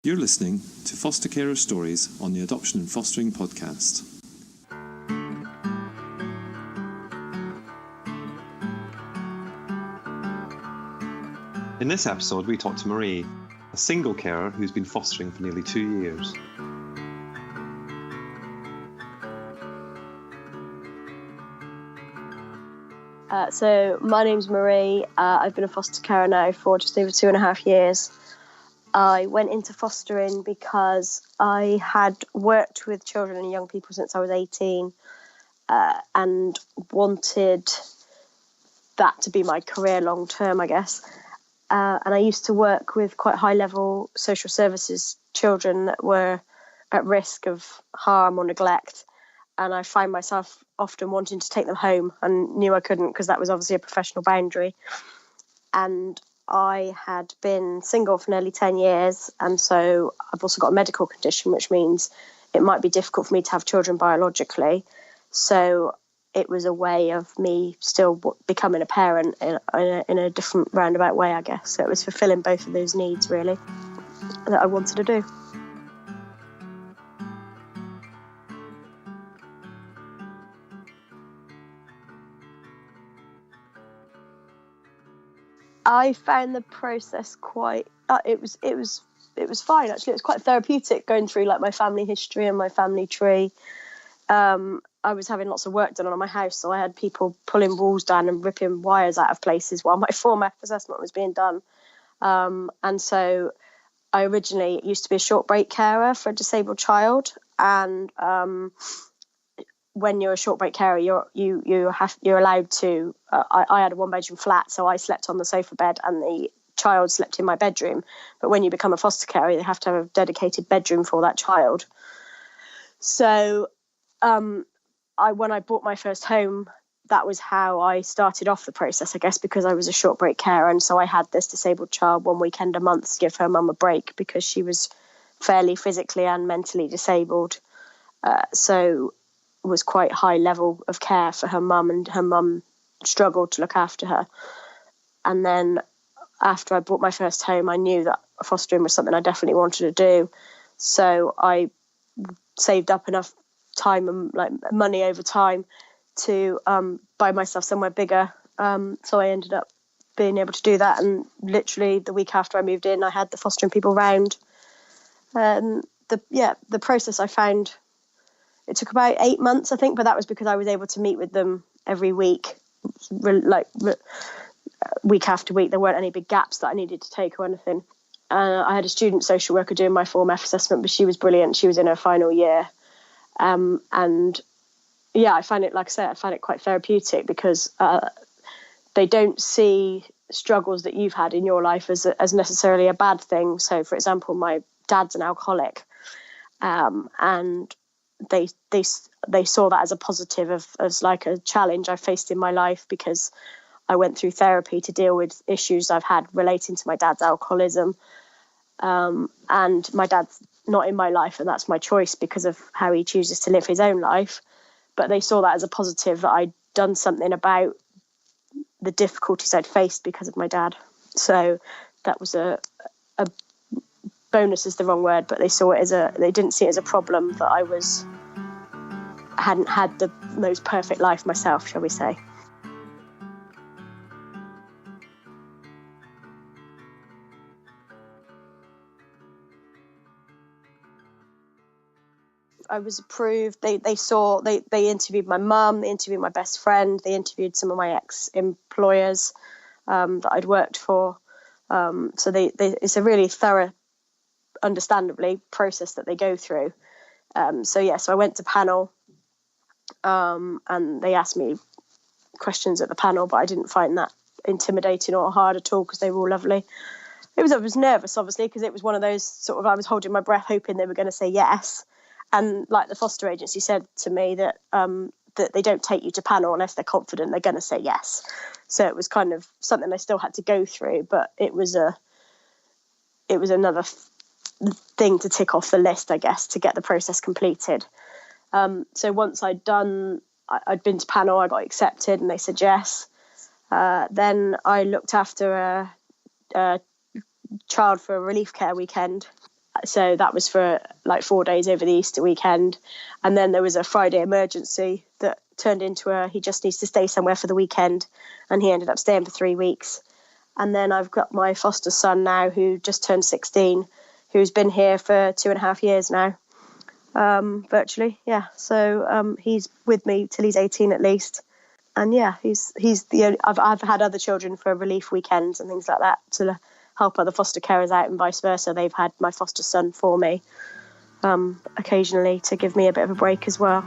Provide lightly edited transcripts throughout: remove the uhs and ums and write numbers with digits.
You're listening to Foster Carer Stories on the Adoption and Fostering podcast. In this episode, we talk to Marie, a single carer who's been fostering for nearly 2 years. So my name's Marie. I've been a foster carer now for just over 2.5 years. I went into fostering because I had worked with children and young people since I was 18 and wanted that to be my career long term, I guess. And I used to work with quite high-level social services children that were at risk of harm or neglect. And I find myself often wanting to take them home and knew I couldn't because that was obviously a professional boundary. And I had been single for nearly 10 years. And so I've also got a medical condition, which means it might be difficult for me to have children biologically. So it was a way of me still becoming a parent in a different roundabout way, I guess. So it was fulfilling both of those needs, really, that I wanted to do. I found the process quite. It was fine, actually. It was quite therapeutic going through like my family history and my family tree. I was having lots of work done on my house, so I had people pulling walls down and ripping wires out of places while my form F assessment was being done. And so I originally used to be a short break carer for a disabled child, and when you're a short break carer, you're allowed to. I had a 1-bedroom flat, so I slept on the sofa bed, and the child slept in my bedroom. But when you become a foster carer, you have to have a dedicated bedroom for that child. So, when I bought my first home, that was how I started off the process, I guess, because I was a short break carer, and so I had this disabled child 1 weekend a month to give her mum a break because she was fairly physically and mentally disabled. So was quite high level of care for her mum, and her mum struggled to look after her. And then after I bought my first home, I knew that fostering was something I definitely wanted to do. So I saved up enough time and like money over time to buy myself somewhere bigger. So I ended up being able to do that. And literally the week after I moved in, I had the fostering people round. The process I found, it took about 8 months, I think, but that was because I was able to meet with them every week, week after week. There weren't any big gaps that I needed to take or anything. I had a student social worker doing my Form F assessment, but she was brilliant. She was in her final year. And yeah, I find it, like I said, I find it quite therapeutic because they don't see struggles that you've had in your life as necessarily a bad thing. So, for example, my dad's an alcoholic, and they saw that as a positive, as like a challenge I faced in my life because I went through therapy to deal with issues I've had relating to my dad's alcoholism. And my dad's not in my life, and that's my choice because of how he chooses to live his own life. But they saw that as a positive, that I'd done something about the difficulties I'd faced because of my dad. So that was a bonus is the wrong word, but they saw it they didn't see it as a problem that I hadn't had the most perfect life myself, shall we say. I was approved. They interviewed my mum, they interviewed my best friend, they interviewed some of my ex-employers that I'd worked for. So it's a really thorough, understandably, process that they go through. So I went to panel, and they asked me questions at the panel, but I didn't find that intimidating or hard at all because they were all lovely. I was nervous, obviously, because it was one of those sort of, I was holding my breath hoping they were going to say yes. And like the foster agency said to me that they don't take you to panel unless they're confident they're going to say yes. So it was kind of something I still had to go through, but it was another thing to tick off the list, I guess, to get the process completed. So once I'd been to panel, I got accepted and they said yes. Then I looked after a child for a relief care weekend. So that was for like 4 days over the Easter weekend. And then there was a Friday emergency that turned into he just needs to stay somewhere for the weekend. And he ended up staying for 3 weeks. And then I've got my foster son now, who just turned 16, who's been here for 2.5 years now, virtually. Yeah. So he's with me till he's 18 at least. And yeah, he's the only, I've had other children for relief weekends and things like that to help other foster carers out, and vice versa. They've had my foster son for me occasionally to give me a bit of a break as well.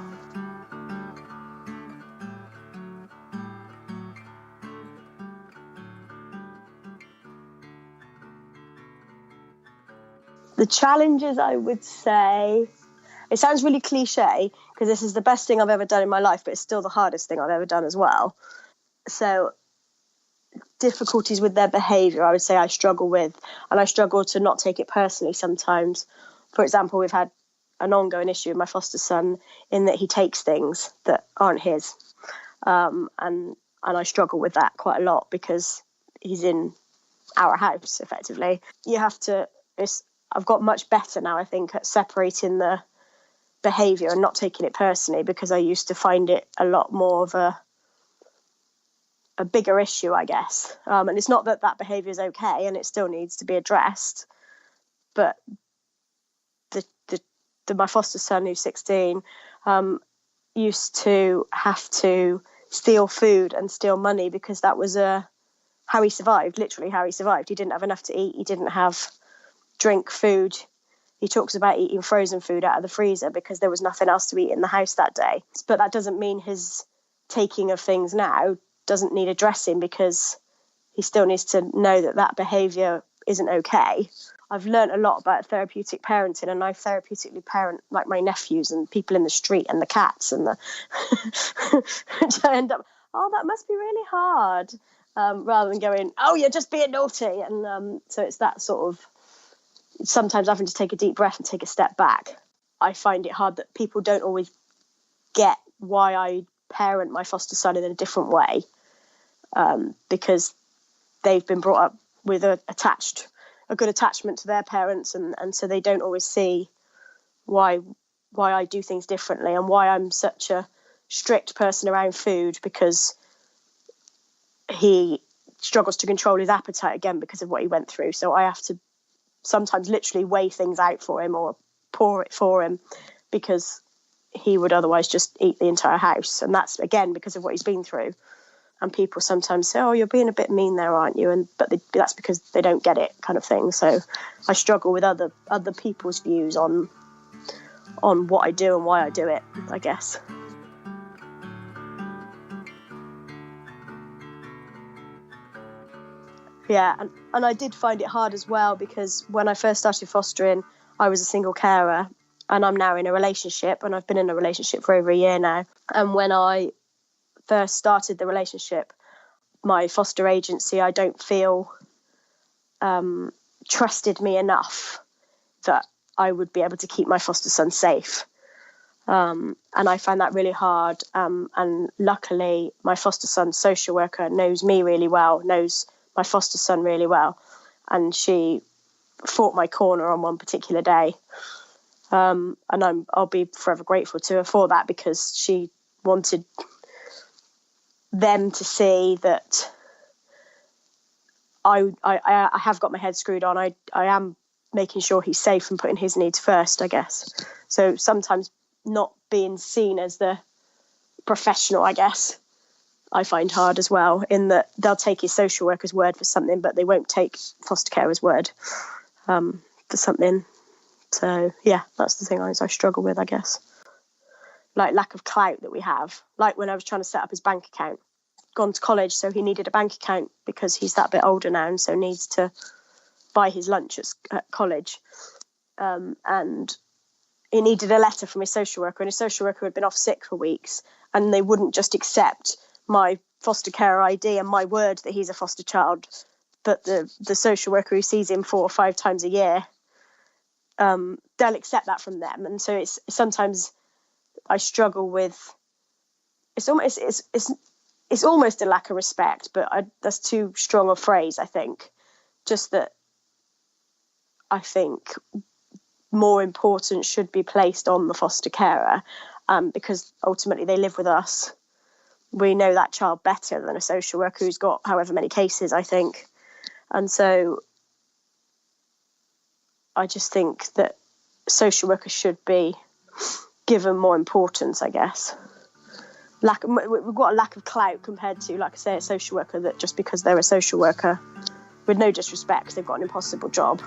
The challenges, I would say, it sounds really cliche because this is the best thing I've ever done in my life, but it's still the hardest thing I've ever done as well. So difficulties with their behaviour, I would say I struggle with, and I struggle to not take it personally sometimes. For example, we've had an ongoing issue with my foster son in that he takes things that aren't his, and I struggle with that quite a lot because he's in our house effectively. You have to, I've got much better now, I think, at separating the behaviour and not taking it personally, because I used to find it a lot more of a bigger issue, I guess. And it's not that behaviour is okay and it still needs to be addressed, but my foster son, who's 16, used to have to steal food and steal money because that was how he survived, literally how he survived. He didn't have enough to eat. He didn't have drink, food. He talks about eating frozen food out of the freezer because there was nothing else to eat in the house that day. But that doesn't mean his taking of things now doesn't need addressing, because he still needs to know that behaviour isn't okay. I've learned a lot about therapeutic parenting, and I therapeutically parent like my nephews and people in the street and the cats and which I end up, that must be really hard, rather than going, you're just being naughty. And so it's that sort of, sometimes having to take a deep breath and take a step back. I find it hard that people don't always get why I parent my foster son in a different way, because they've been brought up with a good attachment to their parents, and so they don't always see why I do things differently and why I'm such a strict person around food, because he struggles to control his appetite again because of what he went through. So I have to sometimes literally weigh things out for him or pour it for him, because he would otherwise just eat the entire house. And that's, again, because of what he's been through. And people sometimes say, you're being a bit mean there, aren't you? But that's because they don't get it, kind of thing. So I struggle with other people's views on what I do and why I do it, I guess. Yeah, and I did find it hard as well, because when I first started fostering, I was a single carer, and I'm now in a relationship, and I've been in a relationship for over a year now. And when I first started the relationship, my foster agency, I don't feel trusted me enough that I would be able to keep my foster son safe. And I found that really hard. And luckily, my foster son's social worker knows me really well, knows my foster son really well. And she fought my corner on one particular day. And I'll be forever grateful to her for that, because she wanted them to see that I have got my head screwed on. I am making sure he's safe and putting his needs first, I guess. So sometimes not being seen as the professional, I guess, I find hard as well, in that they'll take his social worker's word for something, but they won't take foster carer's word for something. So yeah, that's the thing I struggle with, I guess. Like lack of clout that we have. Like when I was trying to set up his bank account, gone to college, so he needed a bank account because he's that bit older now, and so needs to buy his lunch at college. And he needed a letter from his social worker, and his social worker had been off sick for weeks, and they wouldn't just accept my foster care ID and my word that he's a foster child, but the social worker who sees him 4 or 5 times a year, they'll accept that from them. And so it's sometimes I struggle with, it's almost a lack of respect, but that's too strong a phrase, I think. Just that I think more importance should be placed on the foster carer, because ultimately they live with us. We know that child better than a social worker who's got however many cases, I think. And so I just think that social workers should be given more importance, I guess. We've got a lack of clout compared to, like I say, a social worker that just because they're a social worker, with no disrespect, because they've got an impossible job.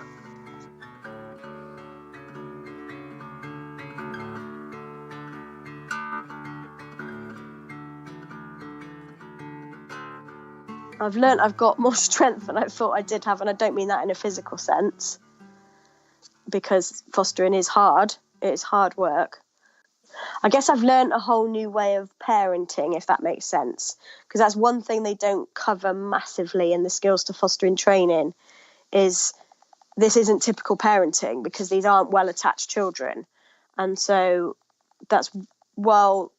I've learned I've got more strength than I thought I did have, and I don't mean that in a physical sense, because fostering is hard. It's hard work. I guess I've learned a whole new way of parenting, if that makes sense, because that's one thing they don't cover massively in the Skills to Fostering training, is this isn't typical parenting, because these aren't well-attached children. And so that's, while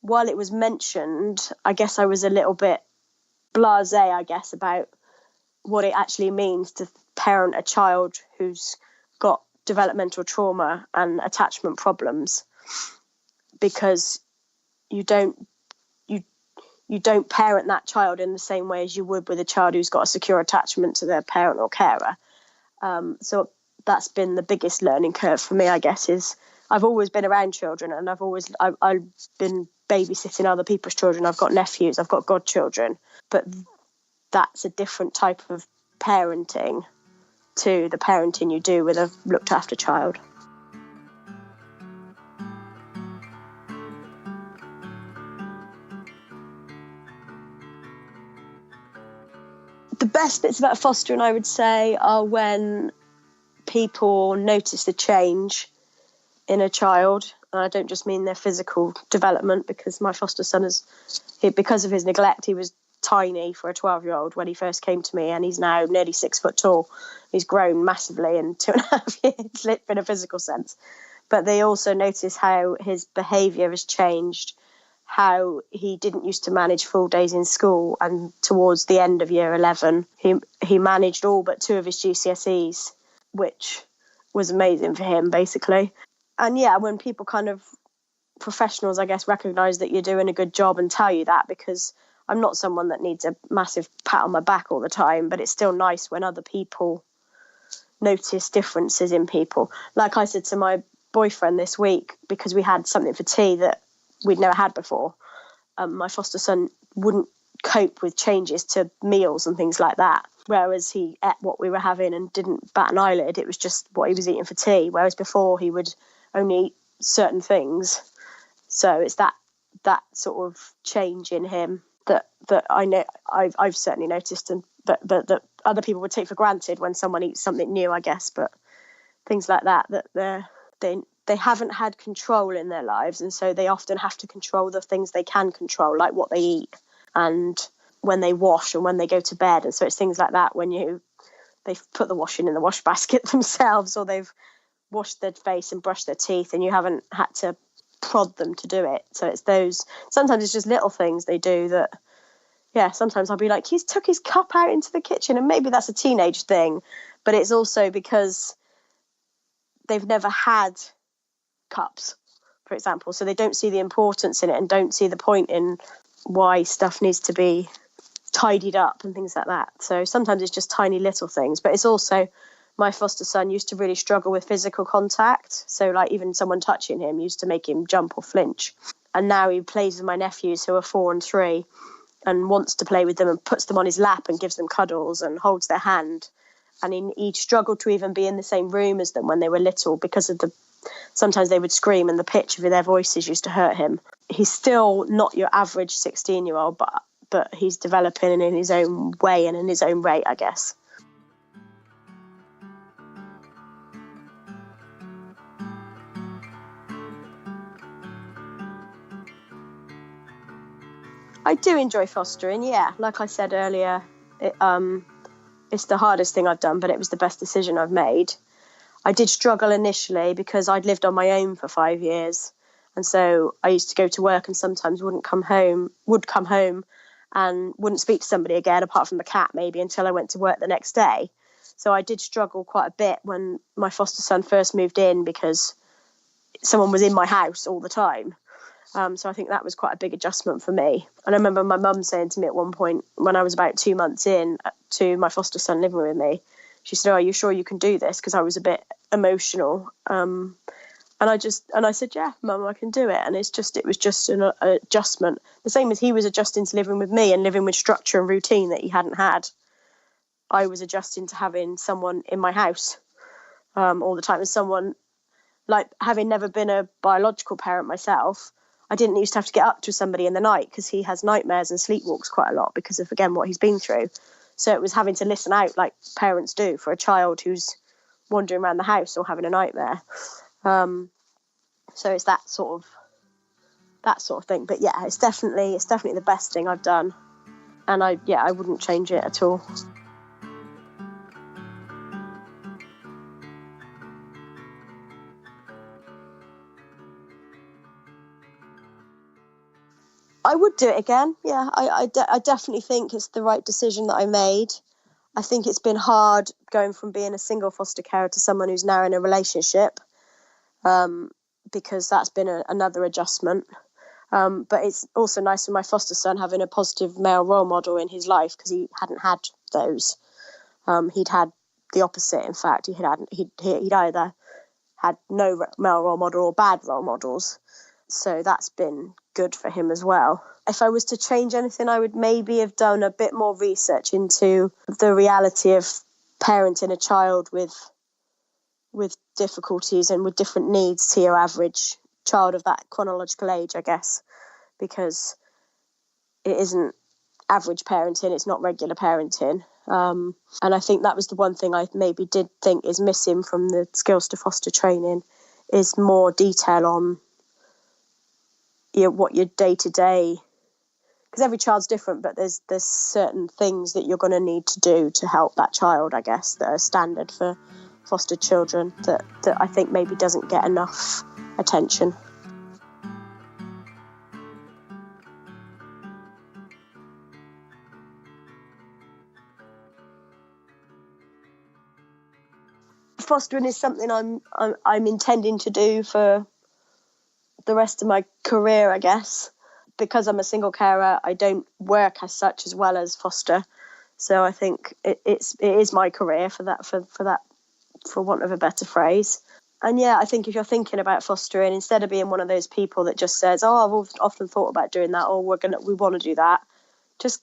it was mentioned, I guess I was a little bit blasé, I guess, about what it actually means to parent a child who's got developmental trauma and attachment problems, because you don't parent that child in the same way as you would with a child who's got a secure attachment to their parent or carer. So that's been the biggest learning curve for me, I guess, is I've always been around children, and I've been babysitting other people's children. I've got nephews, I've got godchildren, but that's a different type of parenting to the parenting you do with a looked after child. The best bits about fostering, I would say, are when people notice the change in a child. And I don't just mean their physical development, because my foster son because of his neglect, he was tiny for a 12-year-old when he first came to me, and he's now nearly 6 foot tall. He's grown massively in 2.5 years in a physical sense. But they also notice how his behaviour has changed, how he didn't used to manage full days in school, and towards the end of year 11 he managed all but 2 of his GCSEs, which was amazing for him, basically. And yeah, when people kind of, professionals, I guess, recognise that you're doing a good job and tell you that, because I'm not someone that needs a massive pat on my back all the time, but it's still nice when other people notice differences in people. Like I said to my boyfriend this week, because we had something for tea that we'd never had before. My foster son wouldn't cope with changes to meals and things like that, whereas he ate what we were having and didn't bat an eyelid. It was just what he was eating for tea, whereas before he would only eat certain things. So it's that sort of change in him that I know I've certainly noticed, and but that other people would take for granted when someone eats something new, I guess. But things like that they haven't had control in their lives, and so they often have to control the things they can control, like what they eat and when they wash and when they go to bed. And so it's things like that, when they've put the washing in the wash basket themselves, or they've washed their face and brushed their teeth and you haven't had to prod them to do it. So it's those, sometimes it's just little things they do that, yeah, sometimes I'll be like, he's took his cup out into the kitchen, and maybe that's a teenage thing, but it's also because they've never had cups, for example, so they don't see the importance in it and don't see the point in why stuff needs to be tidied up and things like that. So sometimes it's just tiny little things, but it's also, my foster son used to really struggle with physical contact, so like even someone touching him used to make him jump or flinch, and now he plays with my nephews who are 4 and 3 and wants to play with them and puts them on his lap and gives them cuddles and holds their hand. And he struggled to even be in the same room as them when they were little, because of sometimes they would scream and the pitch of their voices used to hurt him. He's still not your average 16-year-old, but he's developing in his own way and in his own rate, I guess. I do enjoy fostering, yeah. Like I said earlier, it's the hardest thing I've done, but it was the best decision I've made. I did struggle initially because I'd lived on my own for 5 years. And so I used to go to work and sometimes would come home and wouldn't speak to somebody again, apart from the cat maybe, until I went to work the next day. So I did struggle quite a bit when my foster son first moved in because someone was in my house all the time. So I think that was quite a big adjustment for me. And I remember my mum saying to me at one point when I was about 2 months in to my foster son living with me, she said, "Oh, are you sure you can do this?" Because I was a bit emotional. And I said, "Yeah, Mum, I can do it." And it was just an adjustment. The same as he was adjusting to living with me and living with structure and routine that he hadn't had. I was adjusting to having someone in my house all the time. And someone, like, having never been a biological parent myself, I didn't used to have to get up to somebody in the night because he has nightmares and sleepwalks quite a lot because of, again, what he's been through. So it was having to listen out like parents do for a child who's wandering around the house or having a nightmare. So it's that sort of thing. But yeah, it's definitely the best thing I've done. And I wouldn't change it at all. I would do it again. Yeah, I definitely think it's the right decision that I made. I think it's been hard going from being a single foster carer to someone who's now in a relationship, because that's been another adjustment. But it's also nice for my foster son having a positive male role model in his life because he hadn't had those. He'd had the opposite. In fact, he'd either had no male role model or bad role models. So that's been good for him as well. If I was to change anything, I would maybe have done a bit more research into the reality of parenting a child with difficulties and with different needs to your average child of that chronological age, I guess, because it isn't average parenting, it's not regular parenting. And I think that was the one thing I maybe did think is missing from the Skills to Foster training is more detail on what your day-to-day, because every child's different, but there's certain things that you're going to need to do to help that child, I guess, that are standard for foster children that I think maybe doesn't get enough attention. Fostering is something I'm intending to do for the rest of my career, I guess. Because I'm a single carer, I don't work as such as well as foster. So I think it is my career for want of a better phrase. And yeah, I think if you're thinking about fostering, instead of being one of those people that just says, "Oh, I've often thought about doing that," or we want to do that, just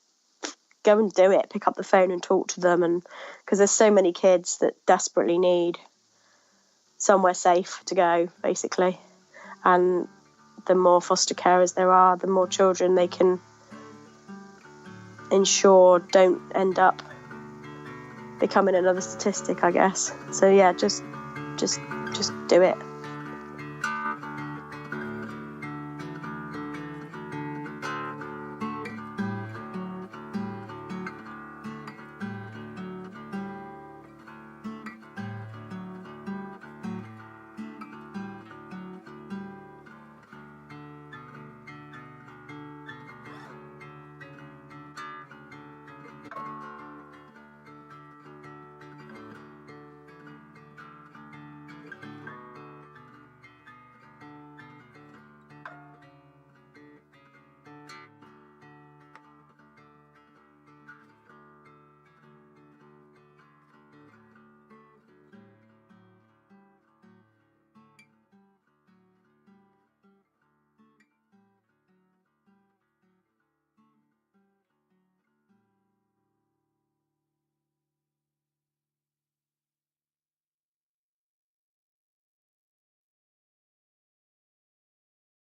go and do it. Pick up the phone and talk to them, and because there's so many kids that desperately need somewhere safe to go, basically. And the more foster carers there are, the more children they can ensure don't end up becoming another statistic, I guess. So yeah, just do it.